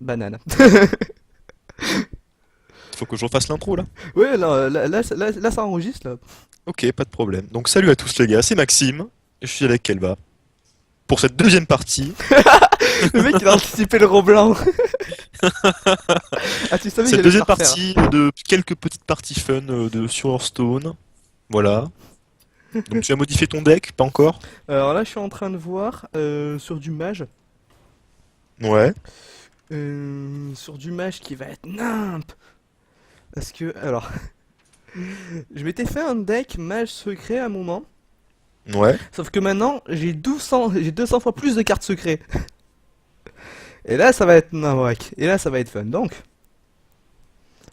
Banane. Faut que je refasse l'intro là? Ouais, là, ça enregistre là. Ok, pas de problème. Donc salut à tous les gars, c'est Maxime. Je suis avec Kelva. Pour cette deuxième partie, Le mec il a anticipé le Roblanc. Ah, tu savais que cette j'allais te la deuxième refaire. partie de quelques petites parties fun sur Hearthstone. Voilà. Donc tu as modifié ton deck, pas encore? Alors là, je suis en train de voir sur du mage. Ouais. Sur du mage qui va être nimp. Parce que, alors, je m'étais fait un deck mage secret à un moment. Ouais. Sauf que maintenant, j'ai 200 fois plus de cartes secrets. Et là, ça va être nawak. Et là, ça va être fun. Donc,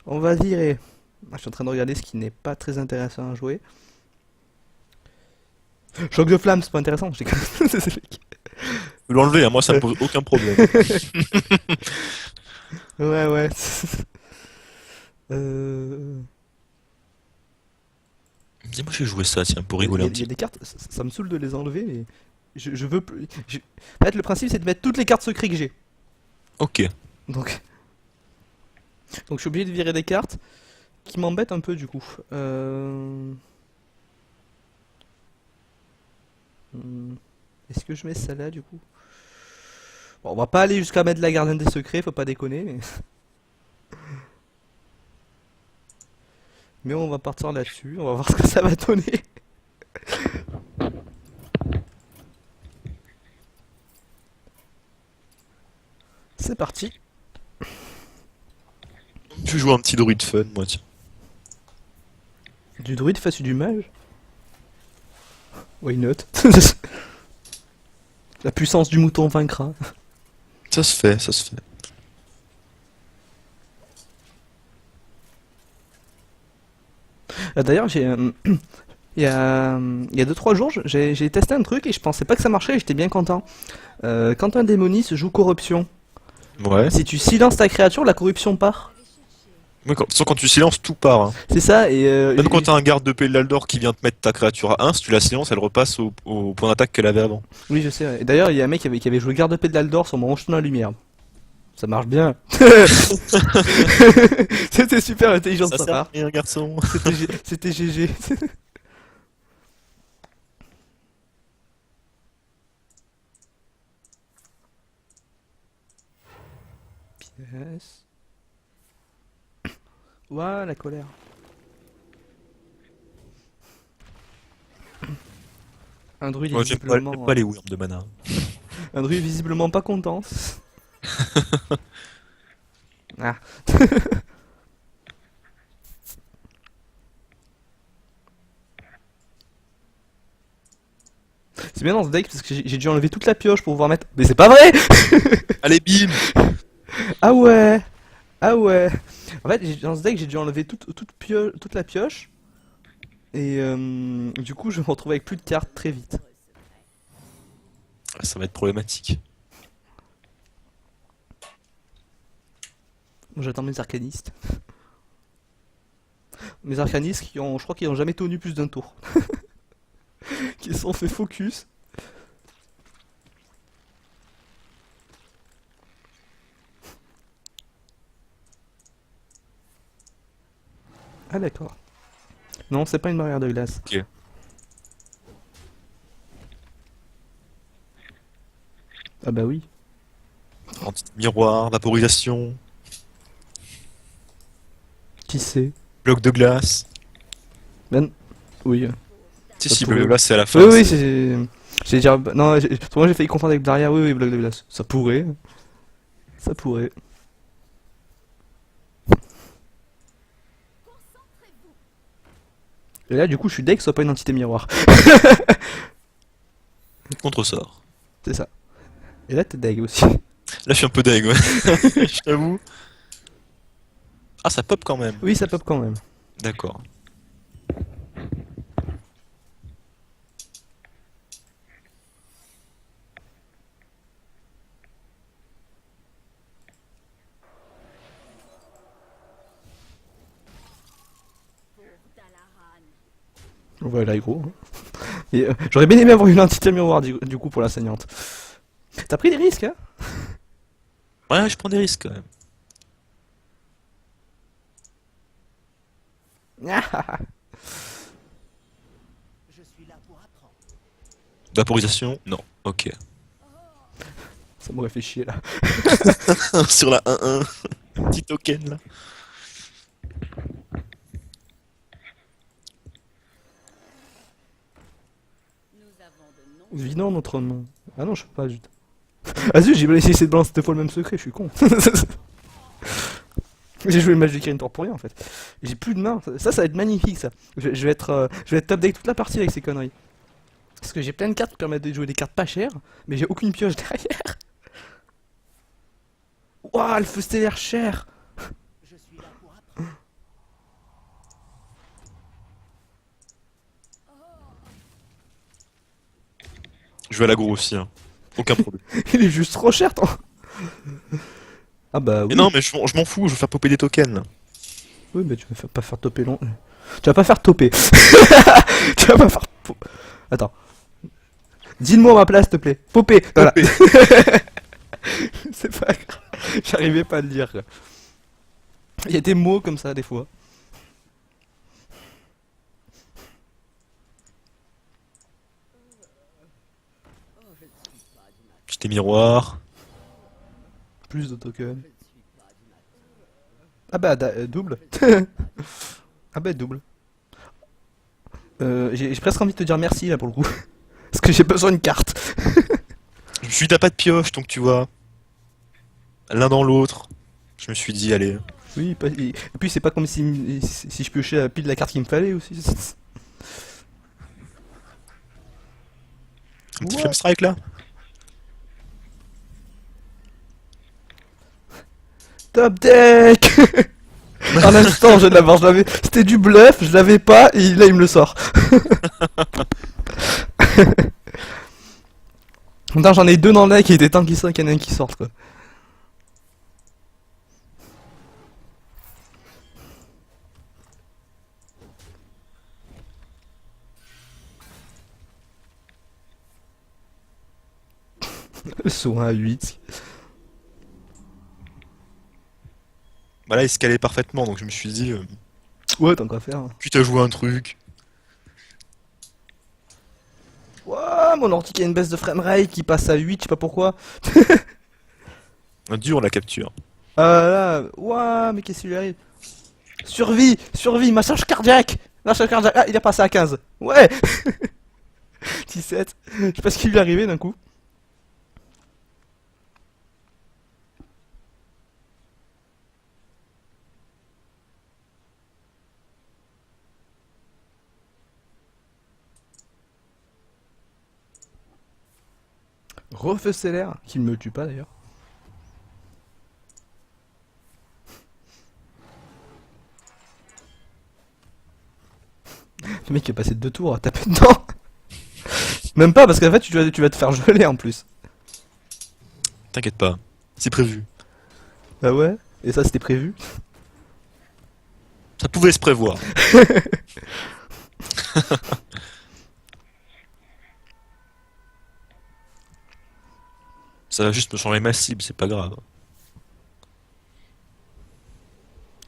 on va virer. Je suis en train de regarder ce qui n'est pas très intéressant à jouer. Choc de flamme, c'est pas intéressant. Tu peux l'enlever, hein, moi ça me pose aucun problème. Ouais, ouais. Euh... Dis-moi j'ai joué ça, tiens, pour Il rigoler y, un y petit a des peu. cartes, ça me saoule de les enlever, mais je veux plus. En fait, le principe c'est de mettre toutes les cartes secrets que j'ai. Ok. Donc, donc je suis obligé de virer des cartes qui m'embêtent un peu du coup. Hmm, Est-ce que je mets celle-là du coup? Bon, on va pas aller jusqu'à mettre la gardienne des secrets, faut pas déconner, mais on va partir là-dessus, on va voir ce que ça va donner. C'est parti. Je joue un petit druide fun, moi tiens. Du druide face du mage? Why not? La puissance du mouton vaincra. Ça se fait, ça se fait. D'ailleurs, il y a 2-3 jours, j'ai testé un truc et je pensais pas que ça marchait et j'étais bien content. Quand un démoniste joue corruption, Ouais. si tu silences ta créature, la corruption part. Ouais, de toute façon, quand tu silences, tout part, hein. C'est ça, et, Même quand t'as un garde de Példaldor qui vient te mettre ta créature à 1, si tu la silences, elle repasse au point d'attaque qu'elle avait avant. oui, je sais. Ouais. Et d'ailleurs, il y a un mec qui avait joué garde-épée de l'Aldor sur mon Rocheton dans la lumière. Ça marche bien. C'était super intelligent de Ça sa sert à part. rien, garçon. C'était GG. Yes. Ouah, la colère. Un druide Moi, j'aime visiblement, pas les worms de mana. un druide visiblement pas content. Ah. C'est bien dans ce deck parce que j'ai dû enlever toute la pioche pour pouvoir mettre. Mais c'est pas vrai! Allez, bim! Ah ouais! Ah ouais! En fait, dans ce deck, j'ai dû enlever toute la pioche. Et du coup, je me retrouve avec plus de cartes très vite. Ah, ça va être problématique. J'attends mes arcanistes. Mes arcanistes je crois qu'ils ont jamais tenu plus d'un tour. Qui se sont fait focus. Ah d'accord. Non, c'est pas une barrière de glace. Ok. Ah bah oui. Anti-miroir, vaporisation, Qui sait? bloc de glace. Ben, oui. Ça Si, bloc de pourrait. glace, c'est à la Oui, fin. oui, c'est. J'ai déjà. Non, pour moi j'ai failli confondre avec Daria. Oui, oui, bloc de glace. Ça pourrait. Ça pourrait. Et là, du coup, je suis deck, soit pas une entité miroir. Contre-sort. C'est ça. Et là, t'es deg aussi. Là, je suis un peu deg, ouais. Je t'avoue. Ah, ça pop quand même. Oui, ça pop quand même. D'accord. Voilà, gros. Et, j'aurais bien aimé avoir une entité miroir du coup pour la saignante. T'as pris des risques, hein? Ouais, je prends des risques quand même. Vaporisation? Non. Ok. Ça m'aurait fait chier là. Sur la 1-1. Petit token là. Évidemment notre nom. Ah non, je peux pas juste. Ah zut, j'ai essayé de balancer deux fois le même secret, je suis con. J'ai joué le match de Kirin Tor pour rien en fait. J'ai plus de main. Ça va être magnifique ça. Je vais être top deck toute la partie avec ces conneries. Parce que j'ai plein de cartes qui permettent de jouer des cartes pas chères, mais j'ai aucune pioche derrière. Ouah, le feu stellaire cher. Je vais à l'agro aussi, hein. Aucun problème. Il est juste trop cher, ton. Ah bah Mais oui. non, mais je m'en fous, je veux faire popper des tokens là. Oui, mais tu vas pas faire toper long. Tu vas pas faire toper. Tu vas pas faire. Attends. Dis-le-moi à ma place, s'il te plaît. Popper. Voilà. Popper. C'est pas grave. J'arrivais pas à le dire. Quoi. Il y a des mots comme ça des fois. Petit miroir. Plus de tokens. Ah bah double. Ah bah double. J'ai presque envie de te dire merci là pour le coup. Parce que j'ai besoin d'une carte. Je me suis dit, t'as pas de pioche, donc tu vois. L'un dans l'autre. Je me suis dit, allez. Oui, et puis c'est pas comme si je piochais la pile de la carte qu'il me fallait aussi. Un petit What? flame strike là. Top deck. Un instant, je viens de l'avoir, je l'avais. C'était du bluff, je l'avais pas, et là il me le sort. Putain, j'en ai deux dans le deck, il était temps qu'il y en ait un qui sorte quoi. Le saut à 8. Bah là, il se calait parfaitement, donc je me suis dit, Ouais, tant qu'à faire. quitte à jouer un truc. Ouah, mon ordi qui a une baisse de framerate qui passe à 8, je sais pas pourquoi. Dur la capture. Ah là, ouah, mais qu'est-ce qui lui arrive? Survie, survie, massage cardiaque. Massage cardiaque, ah, il est passé à 15. Ouais. 17. Je sais pas ce qui lui est arrivé d'un coup. Refeu stellaire, qui ne me tue pas d'ailleurs. Le mec qui a passé 2 tours à taper dedans. Même pas parce qu'en fait tu vas te faire geler en plus. T'inquiète pas, c'est prévu. Ah ouais. Et ça c'était prévu. Ça pouvait se prévoir. Ça va juste me changer ma cible, c'est pas grave.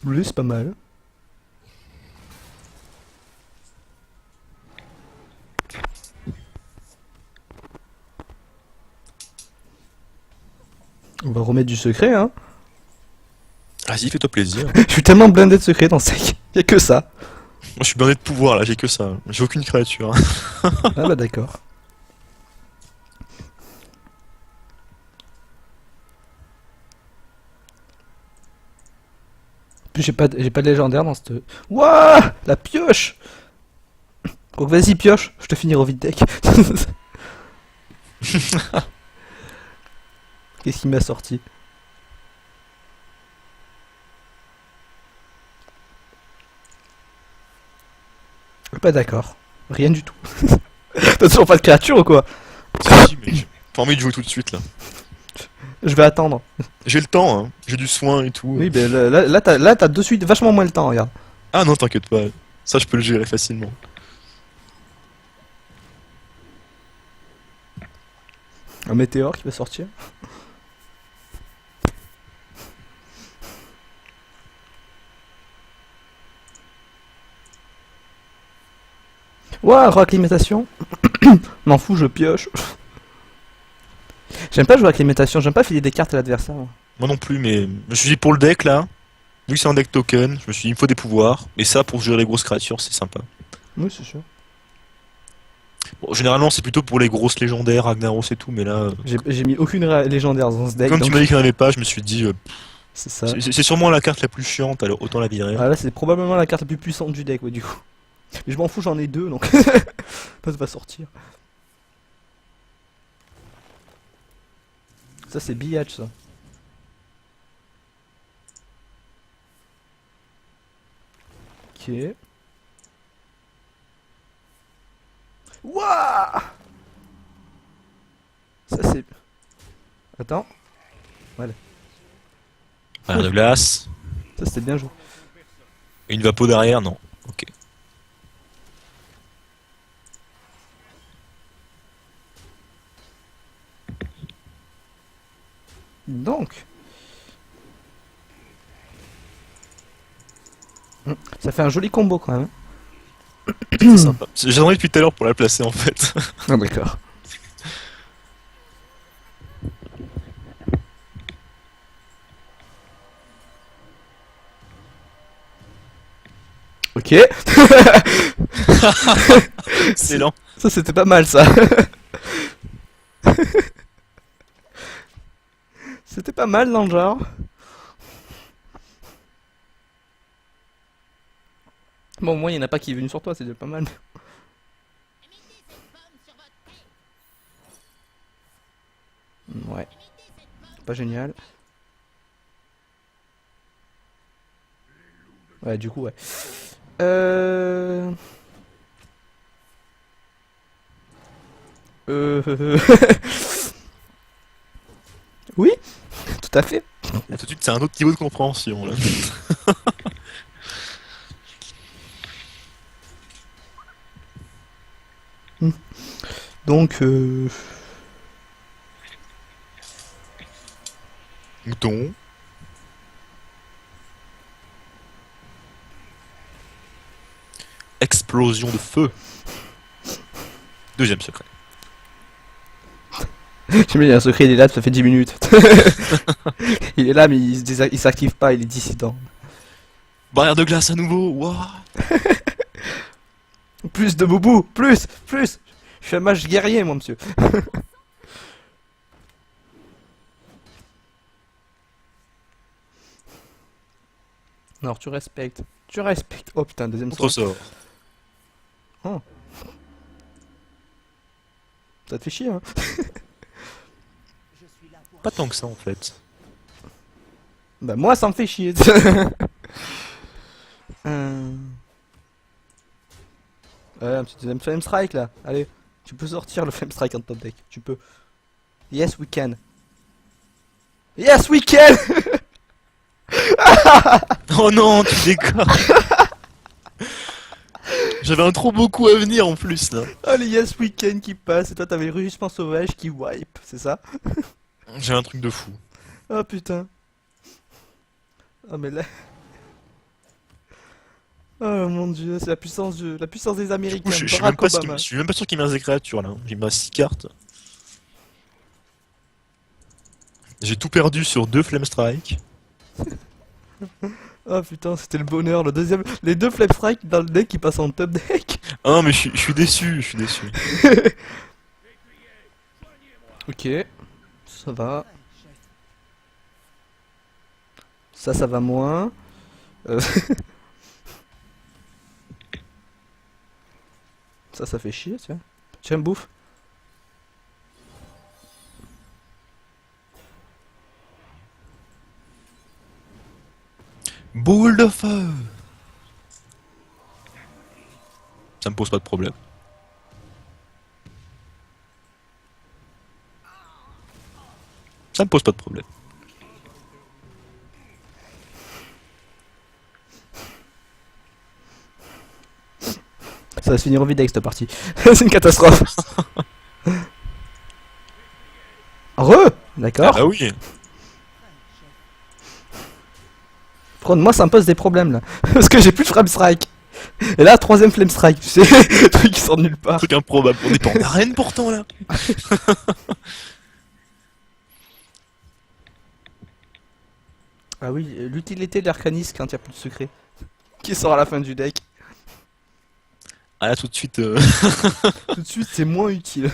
Lui c'est pas mal. On va remettre du secret hein. Vas-y, fais-toi plaisir. Je suis tellement blindé de secret dans ce deck. Y'a que ça. Moi, je suis blindé de pouvoir là, j'ai que ça. J'ai aucune créature. Hein. Ah bah d'accord. Puis j'ai pas de légendaire dans cette. Ouah, la pioche. Donc vas-y pioche, je te finirai au vide deck. Qu'est-ce qui m'a sorti? Pas d'accord. Rien du tout. T'as toujours pas de créature ou quoi? Si, mais j'ai pas envie de jouer tout de suite là. Je vais attendre. J'ai le temps, hein. J'ai du soin et tout. Oui, ben là t'as de suite vachement moins le temps, regarde. Ah non, t'inquiète pas. Ça, je peux le gérer facilement. Un météore qui va sortir. Ouah, acclimatation. M'en fous, je pioche. J'aime pas jouer à acclimatation, j'aime pas filer des cartes à l'adversaire. Moi non plus, mais je me suis dit pour le deck là, vu que c'est un deck token, je me suis dit il me faut des pouvoirs. Et ça, pour gérer les grosses créatures, c'est sympa. Oui, c'est sûr. Bon, généralement, c'est plutôt pour les grosses légendaires, Ragnaros et tout, mais là, J'ai mis aucune légendaire dans ce deck, comme tu donc m'as dit qu'il n'y en avait pas, je me suis dit, c'est ça. c'est sûrement la carte la plus chiante, alors autant la virer. Ah là, c'est probablement la carte la plus puissante du deck, ouais, du coup. Mais je m'en fous, j'en ai deux, donc ça va sortir. Ça, c'est billage, ça. Ok. Wouah! Ça, c'est... Attends. Rien de glace. Ça, c'était bien joué. Une vapo derrière, non. Ok. Donc... Ça fait un joli combo, quand même. C'est sympa. J'attendais depuis tout à l'heure pour la placer en fait. Ah, d'accord. Ok. Excellent. Ça, c'était pas mal, ça. C'était pas mal dans le genre. Bon, au moins, il y en a pas qui est venu sur toi, c'est déjà pas mal. Ouais. Pas génial. Ouais, du coup, ouais. Euh... Oui, tout à fait. Là, tout de suite, c'est un autre niveau de compréhension là. Donc, Mouton. Explosion de feu. Deuxième secret. j'aime bien, il y a un secret, il est là, ça fait 10 minutes. Il est là, mais il s'active pas, il est dissident. Barrière de glace à nouveau. Waouh. Plus de boubou, plus. Je suis un mage guerrier, moi, monsieur. Alors, tu respectes. Tu respectes. Oh putain, deuxième Autre sort. sort. Oh. Ça te fait chier, hein. Pas tant que ça en fait. Bah, moi, ça me fait chier. Un petit deuxième Flame Strike, là. Allez, tu peux sortir le Flame Strike en top deck. Tu peux. Yes, we can. Yes, we can. Oh non, tu déconnes. J'avais un trop beau coup à venir en plus là. Oh, les Yes, we can qui passent. Et toi, t'avais le rugissement sauvage qui wipe, c'est ça? J'ai un truc de fou. Oh putain. Oh, mais là. Oh mon dieu, c'est la puissance des Du Américains. coup, je suis même Barack pas sûr, Obama. je suis même pas sûr qu'il me reste des créatures là. J'ai mis 6 cartes. J'ai tout perdu sur 2 Flame Strike. Oh putain, c'était le bonheur. Le deuxième, les deux Flame Strike dans le deck qui passent en top deck. Ah non mais je suis déçu, je suis déçu. Ok, ça va. Ça va moins. Euh, ça fait chier, tiens. Tiens, bouffe. Boule de feu. Ça me pose pas de problème. Ça me pose pas de problème. Ça va se finir au vide avec cette partie. C'est une catastrophe. Re. Ah D'accord. bah oui. Prendre moi ça me pose des problèmes là. Parce que j'ai plus de frame strike. Et là, troisième Flame Strike, tu sais, le truc qui sort de nulle part. Truc improbable. On n'est pas en arène pourtant là. Ah oui, l'utilité de l'arcanisme quand il n'y a plus de secret. Qui sort à la fin du deck. Ah là tout de suite, Tout de suite, c'est moins utile.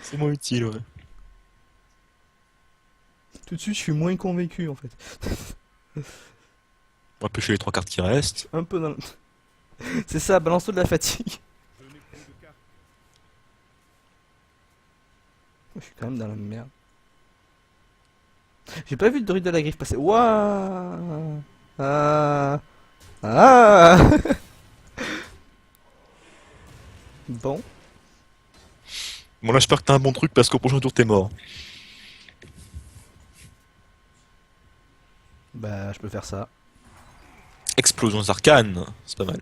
c'est moins utile, ouais. Tout de suite, je suis moins convaincu en fait. On va pêcher les 3 cartes qui restent. Un peu dans le... C'est ça, balance-toi de la fatigue. Je suis quand même dans la merde. J'ai pas vu le druide de la griffe passer. Waouh. Ah. Ah. Bon. Bon là j'espère que t'as un bon truc parce qu'au prochain tour t'es mort. Bah, je peux faire ça. Explosions arcanes, c'est pas mal.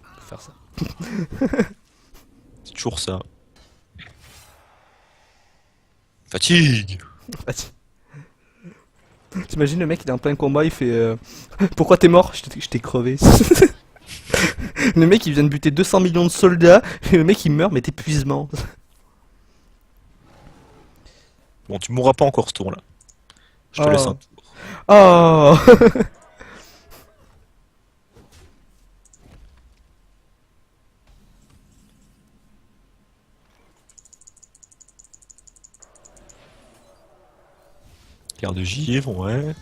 Je peux faire ça. C'est toujours ça. Fatigue. Vas-y. T'imagines le mec il est en plein combat, il fait pourquoi t'es mort? Je t'ai crevé. Le mec il vient de buter 200 millions de soldats, et le mec il meurt mais d'épuisement. Bon tu mourras pas encore ce tour là. Je te laisse un tour. Oh. Carte de givre, ouais.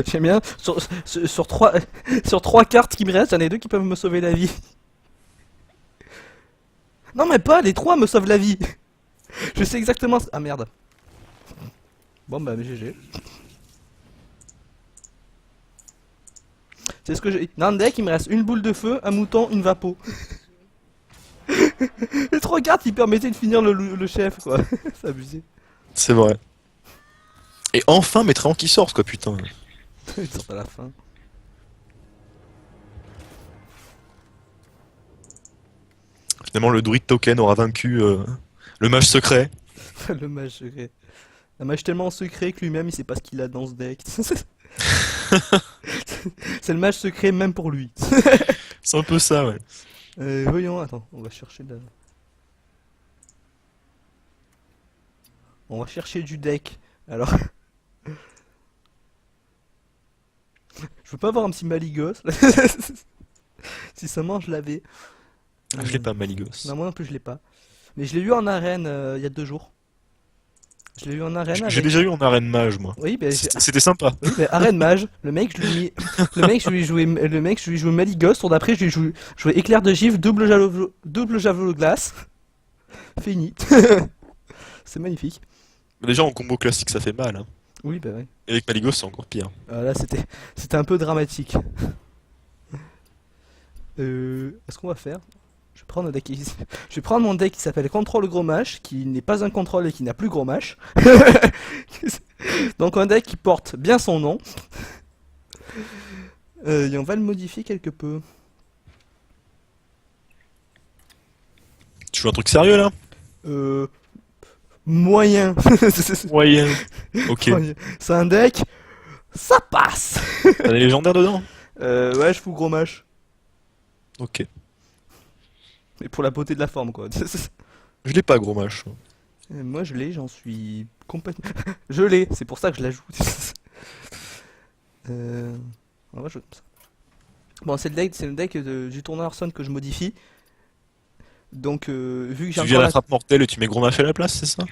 J'aime bien, sur trois, sur trois cartes qui me restent, y'en a deux qui peuvent me sauver la vie. Non mais pas, les trois me sauvent la vie. Je sais exactement... Ah merde. Bon bah GG. C'est ce que j'ai... Dans le deck, il me reste une boule de feu, un mouton, une vapo. Les trois cartes qui permettaient de finir le chef quoi. C'est abusé. C'est vrai. Et enfin mes tréants qui sortent quoi putain. Ils sortent à la fin. Finalement le druide token aura vaincu le mage secret. Le mage secret. Un mage tellement secret que lui-même il sait pas ce qu'il a dans ce deck. C'est le mage secret même pour lui. C'est un peu ça, ouais. Voyons, attends, on va chercher de... On va chercher du deck. Alors... Je veux pas avoir un petit Maligos. Si seulement je l'avais. Ah, je l'ai pas Maligos. Non, moi non plus je l'ai pas. Mais je l'ai eu en arène il y a 2 jours. Je l'ai eu en arène J'ai avec... déjà eu en arène mage moi. Oui, ben, C'était sympa. oui, ben, arène mage. Le mec, je lui ai mis... Le mec, je lui ai joué... Le mec, je lui ai joué Maligos. Tour d'après, je lui ai joué éclair de givre, double javelot glace. Fini. C'est magnifique. Déjà en combo classique ça fait mal. Hein. Oui, bah oui. Et avec Maligos c'est encore pire. Là, c'était un peu dramatique. Est-ce qu'on va faire? Je vais prendre un deck Je vais prendre mon deck qui s'appelle Contrôle Gros Mâche, qui n'est pas un contrôle et qui n'a plus Gros Mâche. Donc un deck qui porte bien son nom. Et on va le modifier quelque peu. Tu joues un truc sérieux là? Moyen. Moyen. Ok. Moyen. C'est un deck, ça passe. T'as des légendaires dedans? Ouais, je fous Gros Mâche. Ok. Mais pour la beauté de la forme, quoi. Je l'ai pas gros mâche. Moi, je l'ai, j'en suis complètement... Je l'ai, c'est pour ça que je l'ajoute. On va jouer comme ça. Bon, c'est le deck du tournoi Hearthstone que je modifie. Donc, vu que j'ai Tu encore viens la la... frappe mortelle et tu mets gros mâche à la place, c'est ça?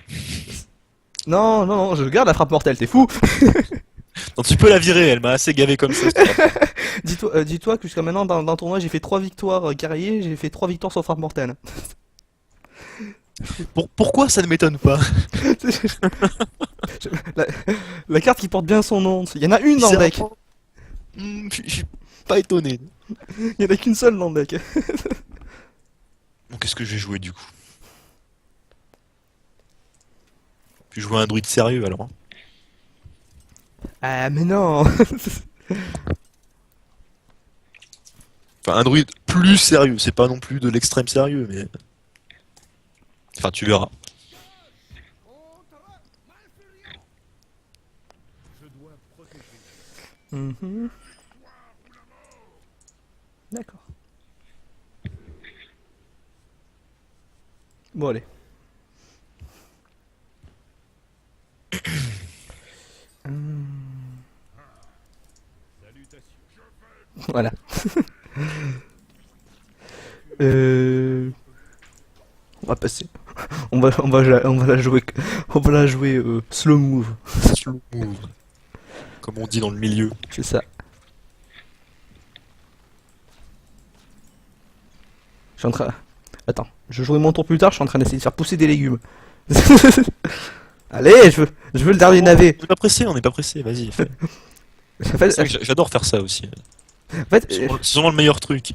Non, non, non, je garde la frappe mortelle, t'es fou. Non, tu peux la virer, elle m'a assez gavé comme ça. Dis-toi que jusqu'à maintenant, dans le tournoi, j'ai fait 3 victoires guerriers, j'ai fait 3 victoires sur frappe mortelle. Pourquoi ça ne m'étonne pas? la, la carte qui porte bien son nom, il y en a une dans le deck. Je suis pas étonné. Il y en a qu'une seule dans le deck. Bon, qu'est-ce que je vais jouer du coup? Puis jouer un druide sérieux alors. Ah, mais non. Enfin, un druide plus sérieux, c'est pas non plus de l'extrême sérieux, mais. Enfin, tu verras. Mhm. D'accord. Bon, allez. Hum, Voilà. On va passer. On va la jouer slow move. Slow move, comme on dit dans le milieu. C'est ça. Je suis en train. Attends, je jouerai mon tour plus tard. Je suis en train d'essayer de faire pousser des légumes. Allez, je veux le dernier navet. On n'est pas pressé, on n'est pas pressé, vas-y. Fais. En fait, C'est vrai que j'adore faire ça aussi. en fait, C'est vraiment le meilleur truc.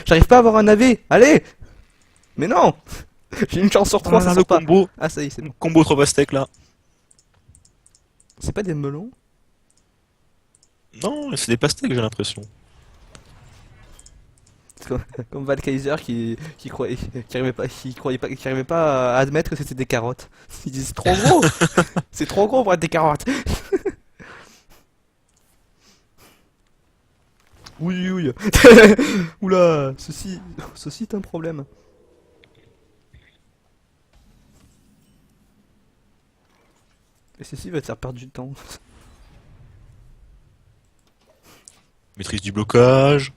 j'arrive pas à avoir un navet. Allez, mais non. J'ai une chance sur trois, ça Le sort pas. combo, Ah ça y est, c'est bon. combo 3 pastèques là. C'est pas des melons? Non, c'est des pastèques, j'ai l'impression. Comme Valkaiser qui croyait, qui arrivait pas à admettre que c'était des carottes. Il dit c'est trop gros, c'est trop gros pour être des carottes. Oui, oui. Oula, ceci est un problème. Et ceci va te faire perdre du temps. Maîtrise du blocage.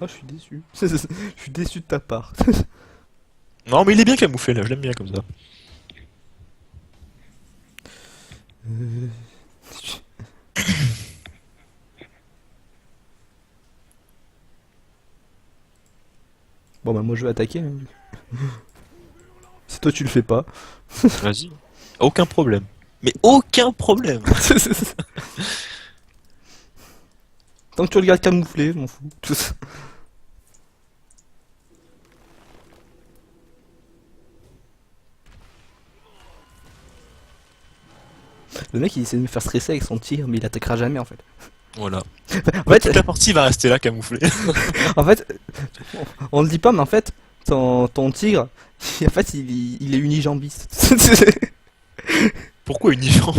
Oh, je suis déçu. Je suis déçu de ta part. Non, mais il est bien camouflé là, je l'aime bien comme ça. Euh, Bon bah moi je vais attaquer, hein. Si toi tu le fais pas. Vas-y. Aucun problème. Mais aucun problème. Tant que tu regardes camouflé, je m'en fous. Le mec il essaie de me faire stresser avec son tir, mais il attaquera jamais en fait. Voilà. En fait, Toute la partie va rester là camouflée. en fait, on le dit pas, mais en fait, ton tigre, en fait, il est unijambiste. Pourquoi une jambe?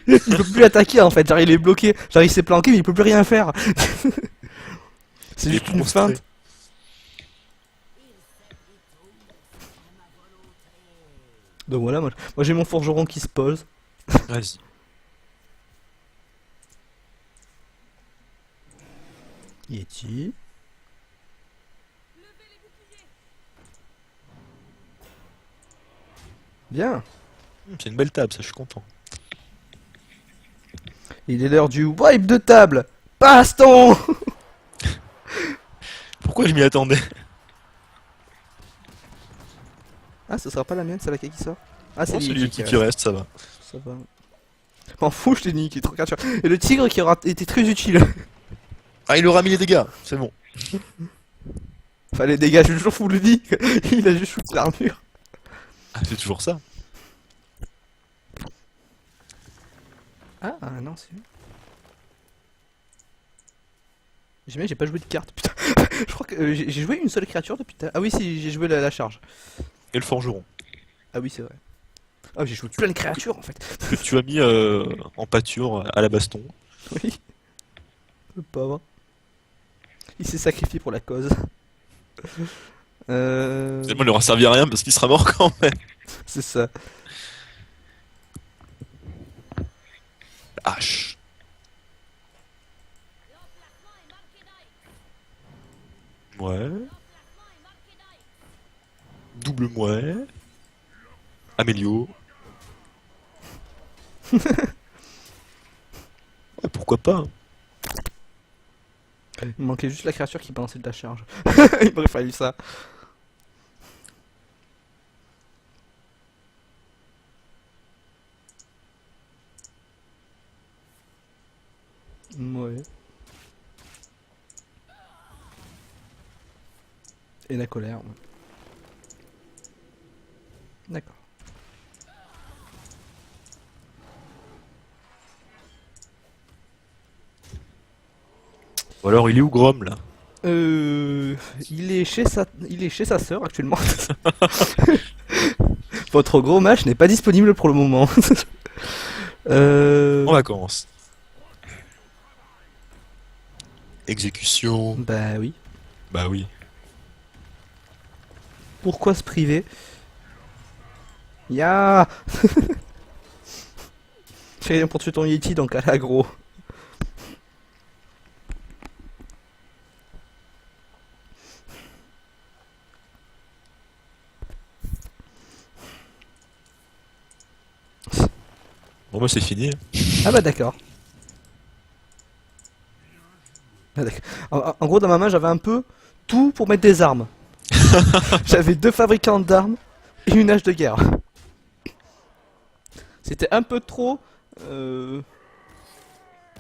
Il peut plus attaquer en fait, genre il est bloqué, genre il s'est planqué, mais il peut plus rien faire. C'est Il est juste une prostré. feinte. Donc voilà, moi j'ai mon forgeron qui se pose. Vas-y. Yeti. Bien. C'est une belle table, ça, je suis content. Il est l'heure du wipe de table. Baston. Pourquoi je m'y attendais? Ah, ce sera pas la mienne, c'est laquelle qui sort. Ah, c'est Oh, c'est lui lui qui reste, ça va. Ça va. M'en fous, je t'ai niqué, trop créature. Et le tigre qui aura été très utile. Ah, il aura mis les dégâts, c'est bon. Enfin, les dégâts, je vous le dis. Il a juste foutu l'armure. Ah, c'est toujours ça. Ah, non, c'est lui. J'ai pas joué de carte, putain. Je crois que j'ai joué une seule créature depuis. Ah oui, si, j'ai joué la charge. Et le forgeron. Ah oui, c'est vrai. Ah, j'ai joué plein de créatures en fait. Que tu as mis en pâture à la baston. Oui. Le pauvre. Il s'est sacrifié pour la cause. Finalement, il aura servi à rien parce qu'il sera mort quand même. C'est ça. Hache. Ouais. Double mouet. Amélio. Ouais, pourquoi pas, hein. Il manquait juste la créature qui balançait de la charge. Il m'aurait fallu ça. Ouais. Et la colère. Ouais. D'accord. Ou alors il est où Grom là? Il est chez sa sœur actuellement. Votre gros match n'est pas disponible pour le moment. En vacances. Exécution. Bah oui. Bah oui. Pourquoi se priver? Ya. J'ai rien pour tuer ton Yeti donc à l'agro. Bon bah c'est fini. Ah bah d'accord. Ah, d'accord. En gros dans ma main j'avais un peu tout pour mettre des armes. J'avais 2 fabricants d'armes et une hache de guerre. C'était un peu trop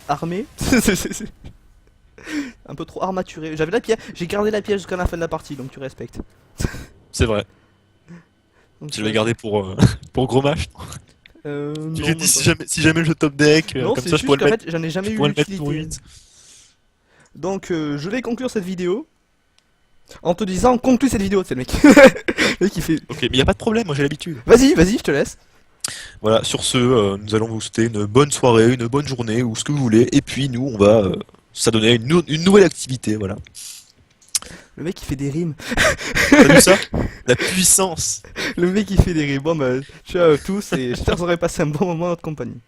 armé. Un peu trop armaturé. J'avais la pièce, j'ai gardé la pièce jusqu'à la fin de la partie donc tu respectes. C'est vrai. Donc, Je l'ai gardé pour gros match. non, J'ai même dit pas. si jamais je top deck, Non, comme c'est ça juste qu'en fait j'en ai je jamais eu pourrais le mettre pour l'utilité. une. Donc je vais conclure cette vidéo en te disant conclue cette vidéo, c'est le mec. Le mec qui fait. Ok, mais y a pas de problème, moi j'ai l'habitude. Vas-y, vas-y, je te laisse. Voilà, sur ce, nous allons vous souhaiter une bonne soirée, une bonne journée, ou ce que vous voulez, et puis nous, on va s'adonner à une nouvelle activité, voilà. Le mec qui fait des rimes. T'as vu ça? La puissance! Le mec qui fait des rimes. Bon bah, ciao à tous et j'espère que vous aurez passé un bon moment en notre compagnie.